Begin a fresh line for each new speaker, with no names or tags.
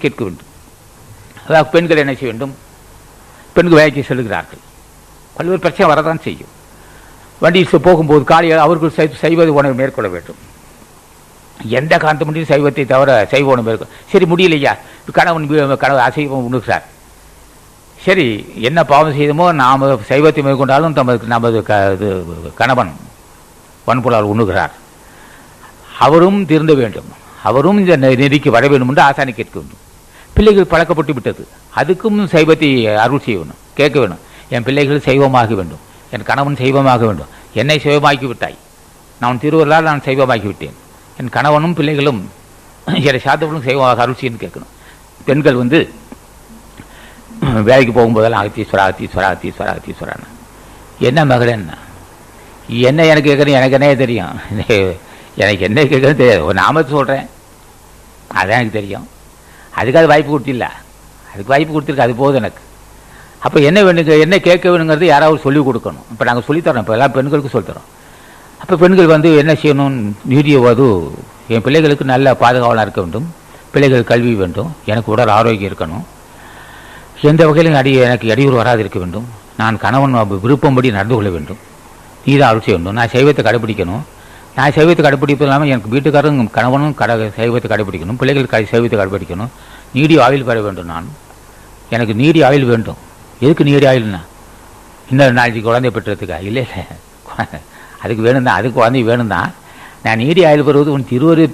கேட்க வேண்டும். அதாவது பெண்கள் என்ன செய்ய வேண்டும்? பெண்கள் வேலைக்கு செல்கிறார்கள், பல்வேறு பிரச்சனை வரதான் செய்யும். வண்டியில் போகும்போது காலையில் அவர்கள் செய்வது உணவு மேற்கொள்ள வேண்டும். எந்த காரணத்து முடியும் சைவத்தை தவிர சைவ உணவு மேற்கொள்ள சரி முடியலையா? கணவன் அசைவம் உண்ணுகிறார். சரி, என்ன பாவம் செய்தமோ நாம் சைவத்தை மேற்கொண்டாலும் நமது கணவன் வன்புலால் உண்ணுகிறார். அவரும் திருந்த வேண்டும், அவரும் இந்த நெறிக்கு வர வேண்டும் என்று ஆசானை கேட்க வேண்டும். பிள்ளைகள் பழக்கப்பட்டு விட்டது, அதுக்கும் சைவத்தை அருள் செய்ய வேண்டும், கேட்க வேண்டும். என் பிள்ளைகள் சைவமாக வேண்டும், என் கணவன் சைவமாக வேண்டும். என்னை சைவமாக்கி விட்டாய், நான் திருவருளால் நான் சைவமாக்கி விட்டேன். என் கணவனும் பிள்ளைகளும் என்னை சாத்தவர்களும் சைவமாக அருள் செய்யணும்னு கேட்கணும். பெண்கள் வேலைக்கு போகும்போதெல்லாம் அகத்தீஸ்வரா அகத்தீஸ்வரா அகத்தீஸ்வரா அகத்தீஸ்வரான்னு என்ன மகளேன்னா என்ன எனக்கு கேட்குறேன், எனக்கு என்னையே தெரியும், எனக்கு என்ன கேட்குறேன்னு தெரியாது. ஒரு நாமத்தை சொல்கிறேன், அதான் எனக்கு தெரியும். அதுக்கு அது வாய்ப்பு கொடுத்தில்ல, அதுக்கு வாய்ப்பு கொடுத்துருக்கு, அது போதும் எனக்கு. அப்போ என்ன வேணுங்க, என்ன கேட்க வேணுங்கிறது யாராவது சொல்லிக் கொடுக்கணும். இப்போ நாங்கள் சொல்லித்தரோம், இப்போ எல்லாம் பெண்களுக்கு சொல்லித்தரோம். அப்போ பெண்கள் என்ன செய்யணும்? நீடியவது என் பிள்ளைகளுக்கு நல்ல பாதுகாவலாக இருக்க வேண்டும், பிள்ளைகள் கல்வி வேண்டும், எனக்கு உடல் ஆரோக்கியம் இருக்கணும், எந்த வகையிலும் எனக்கு இடையூறு வராது இருக்க வேண்டும், நான் கணவன் விருப்பம்படி நடந்து கொள்ள வேண்டும், நீ தான் அருள் செய்ய வேண்டும், நான் சைவத்தை கடைப்பிடிக்கணும். நான் சைவத்தை கடைப்பிடிப்பது இல்லாமல் எனக்கு வீட்டுக்காரரும் கணவனும் சைவத்தை கடைப்பிடிக்கணும், பிள்ளைகள் சைவத்தை கடைப்பிடிக்கணும். நீடிய ஆயுள் பெற வேண்டும். எனக்கு நீடிய ஆயுள் வேண்டும். எதுக்கு நீடிய ஆயுள்னா? இன்னொரு நாளைக்கு குழந்தை பெற்றதுக்கா? இல்லை இல்லை, அதுக்கு வேணும் தான், அதுக்கு குழந்தை வேணும் தான். நான் நீடிய ஆயுள் பெறுவது உன் திருவரு